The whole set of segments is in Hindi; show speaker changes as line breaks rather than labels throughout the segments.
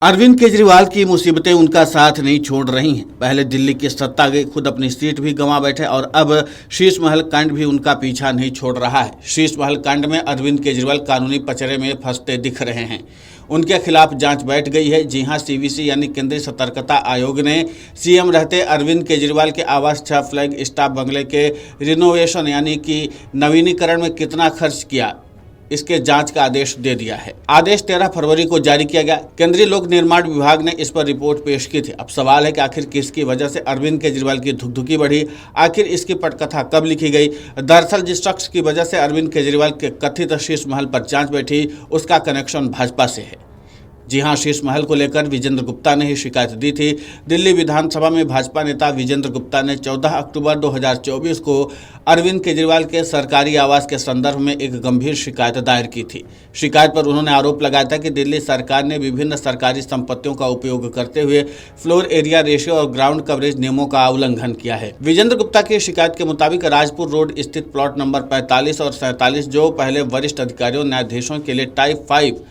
अरविंद केजरीवाल की मुसीबतें उनका साथ नहीं छोड़ रही हैं। पहले दिल्ली की सत्ता गई, खुद अपनी सीट भी गंवा बैठे और अब शीश महल कांड भी उनका पीछा नहीं छोड़ रहा है। शीश महल कांड में अरविंद केजरीवाल कानूनी पचड़े में फंसते दिख रहे हैं। उनके खिलाफ जांच बैठ गई है। जी हां, सीवीसी यानी केंद्रीय सतर्कता आयोग ने सीएम रहते अरविंद केजरीवाल के आवास 6 फ्लैग स्टाफ बंगले के रिनोवेशन यानी कि नवीनीकरण में कितना खर्च किया, इसके जांच का आदेश दे दिया है। आदेश 13 फरवरी को जारी किया गया। केंद्रीय लोक निर्माण विभाग ने इस पर रिपोर्ट पेश की थी। अब सवाल है कि आखिर किसकी वजह से अरविंद केजरीवाल की धुकधुकी बढ़ी, आखिर इसकी पटकथा कब लिखी गई। दरअसल जिस शख्स की वजह से अरविंद केजरीवाल के कथित शीश महल पर जांच बैठी, उसका कनेक्शन भाजपा से है। जी हां, शीश महल को लेकर विजेंद्र गुप्ता ने ही शिकायत दी थी। दिल्ली विधानसभा में भाजपा नेता विजेंद्र गुप्ता ने 14 अक्टूबर 2024 को अरविंद केजरीवाल के सरकारी आवास के संदर्भ में एक गंभीर शिकायत दायर की थी। शिकायत पर उन्होंने आरोप लगाया था कि दिल्ली सरकार ने विभिन्न सरकारी संपत्तियों का उपयोग करते हुए फ्लोर एरिया रेशियो और ग्राउंड कवरेज नियमों का उल्लंघन किया है। विजेंद्र गुप्ता की शिकायत के मुताबिक राजपुर रोड स्थित प्लॉट नंबर 45 और 47, जो पहले वरिष्ठ अधिकारियों न्यायाधीशों के लिए टाइप 5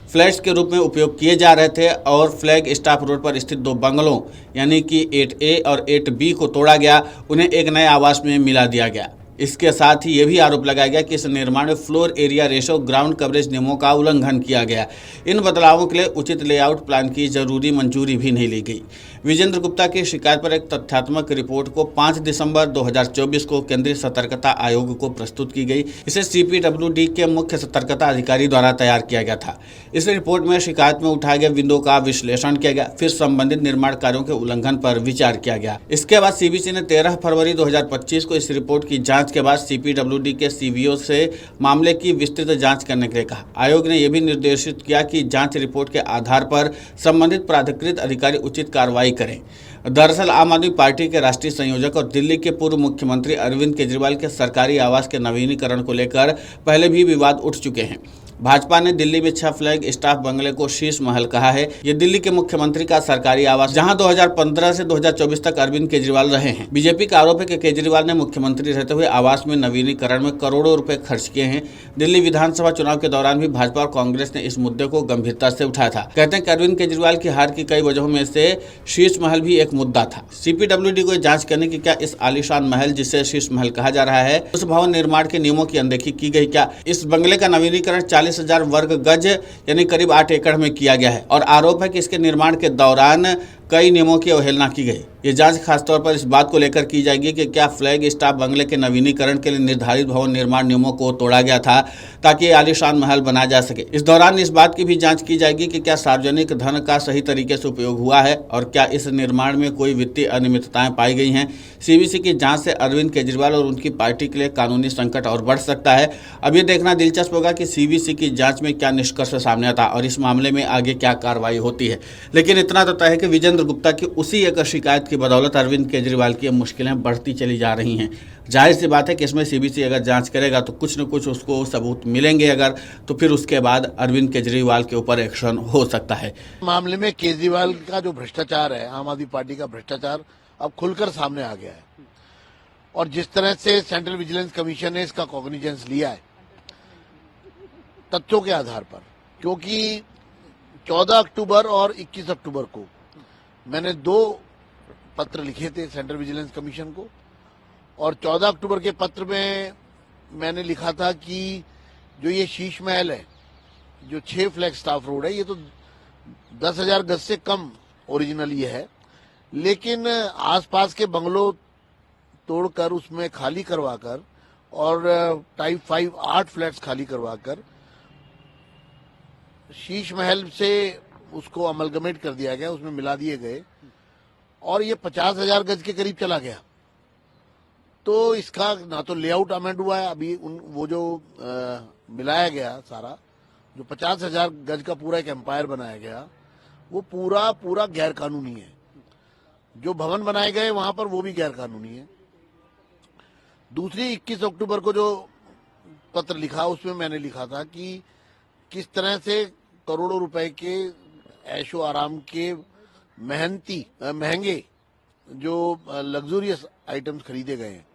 फ्लैट्स के रूप में उपयोग किए जा रहे थे, और फ्लैग स्टाफ रोड पर स्थित 2 बंगलों यानी कि 8A और 8B को तोड़ा गया, उन्हें एक नए आवास में मिला दिया गया। इसके साथ ही ये भी आरोप लगाया गया कि इस निर्माण में floor area ratio ground coverage नियमों का उल्लंघन किया गया। इन बदलावों के लिए उचित लेआउट प्लान की जरूरी मंजूरी भी नहीं ली गई। विजेंद्र गुप्ता की शिकायत पर एक तथ्यात्मक रिपोर्ट को 5 दिसंबर 2024 को केंद्रीय सतर्कता आयोग को प्रस्तुत की गई। इसे CPWD के मुख्य सतर्कता अधिकारी द्वारा तैयार किया गया था। इस रिपोर्ट में शिकायत में उठाए गए बिंदुओं का विश्लेषण किया गया, फिर संबंधित निर्माण कार्यों के उल्लंघन पर विचार किया गया। इसके बाद सीबीसी ने 13 फरवरी 2025 को इस रिपोर्ट की जांच के बाद CPWD के CVO से मामले की विस्तृत जांच करने के लिए कहा। आयोग ने यह भी निर्देशित किया कि जांच रिपोर्ट के आधार पर संबंधित प्राधिकृत अधिकारी उचित कार्रवाई करें। दरअसल आम आदमी पार्टी के राष्ट्रीय संयोजक और दिल्ली के पूर्व मुख्यमंत्री अरविंद केजरीवाल के सरकारी आवास के नवीनीकरण को लेकर पहले भी विवाद उठ चुके हैं। भाजपा ने दिल्ली में 6 फ्लैग स्टाफ बंगले को शीश महल कहा है। ये दिल्ली के मुख्यमंत्री का सरकारी आवास, जहां 2015 से 2024 तक अरविंद केजरीवाल रहे हैं। बीजेपी का आरोप है कि केजरीवाल ने मुख्यमंत्री रहते हुए आवास में नवीनीकरण में करोड़ों रुपए खर्च किए हैं। दिल्ली विधानसभा चुनाव के दौरान भी भाजपा और कांग्रेस ने इस मुद्दे को गंभीरता से उठाया था। कहते हैं कि अरविंद केजरीवाल की हार की कई वजहों में से शीश महल भी एक मुद्दा था। CPWD को जांच करने की क्या इस आलीशान महल, जिसे शीश महल कहा जा रहा है, उस भवन निर्माण के नियमों की अनदेखी की गई क्या? इस बंगले का नवीनीकरण 40,000 वर्ग गज यानी करीब 8 एकड़ में किया गया है और आरोप है कि इसके निर्माण के दौरान कई नियमों की अवहेलना की गई। ये जांच खासतौर पर इस बात को लेकर की जाएगी कि क्या फ्लैग स्टाफ बंगले के नवीनीकरण के लिए निर्धारित भवन निर्माण नियमों को तोड़ा गया था ताकि आलीशान महल बनाया जा सके। इस दौरान इस बात की भी जांच की जाएगी कि क्या सार्वजनिक धन का सही तरीके से उपयोग हुआ है और क्या इस निर्माण में कोई वित्तीय अनियमितताएं पाई गई हैं। CVC की जांच से अरविंद केजरीवाल और उनकी पार्टी के लिए कानूनी संकट और बढ़ सकता है। अब ये देखना दिलचस्प होगा कि CVC की जांच में क्या निष्कर्ष सामने आता और इस मामले में आगे क्या कार्रवाई होती है। लेकिन इतना तो तय है कि विजेंद्र गुप्ता की उसी एक शिकायत की बदौलत अरविंद केजरीवाल की मुश्किलें बढ़ती चली जा रही हैं। जाहिर सी बात है कि इसमें CVC अगर जांच करेगा तो कुछ न कुछ उसको सबूत मिलेंगे, अगर तो फिर उसके बाद अरविंद केजरीवाल के ऊपर एक्शन हो सकता है।
मामले में केजरीवाल का जो भ्रष्टाचार है, आम आदमी पार्टी का भ्रष्टाचार अब खुलकर सामने आ गया है और जिस तरह से सेंट्रल विजिलेंस कमीशन ने इसका कॉग्निजेंस लिया है तथ्यों के आधार पर, क्योंकि 14 अक्टूबर और 21 अक्टूबर को मैंने 2 पत्र लिखे थे सेंट्रल विजिलेंस कमीशन को और 14 अक्टूबर के पत्र में मैंने लिखा था कि जो ये शीश महल है, जो 6 फ्लैग स्टाफ रोड है, ये तो 10,000 गज से कम ओरिजिनल ये है, लेकिन आसपास के बंगलों तोड़कर उसमें खाली करवाकर और टाइप 5 8 फ्लैट्स खाली करवाकर शीश महल से उसको अमलगमेट कर दिया गया, उसमें मिला दिए गए और ये 50,000 गज के करीब चला गया। तो इसका ना तो लेआउट अमेंड हुआ है, अभी वो जो मिलाया गया सारा, जो 50,000 गज का पूरा एक एम्पायर बनाया गया, वो पूरा गैर कानूनी है। जो भवन बनाए गए वहां पर वो भी गैर कानूनी है। दूसरी 21 अक्टूबर को जो पत्र लिखा उसमें मैंने लिखा था कि किस तरह से करोड़ों रुपए के ऐशो आराम के महंगे जो लग्जूरियस आइटम्स खरीदे गए हैं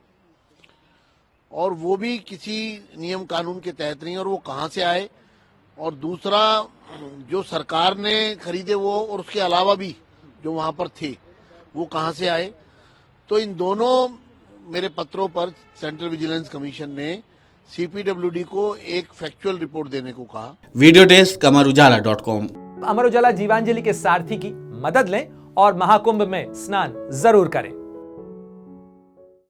और वो भी किसी नियम कानून के तहत नहीं, और वो कहां से आए और दूसरा जो सरकार ने खरीदे वो और उसके अलावा भी जो वहां पर थे वो कहां से आए। तो इन दोनों मेरे पत्रों पर सेंट्रल विजिलेंस कमीशन ने सीपीडब्ल्यूडी को एक फैक्चुअल रिपोर्ट देने को कहा।
Video desk अमरउजाला.com।
अमर उजाला जीवांजलि के सारथी की मदद लें और महाकुंभ में स्नान जरूर करें।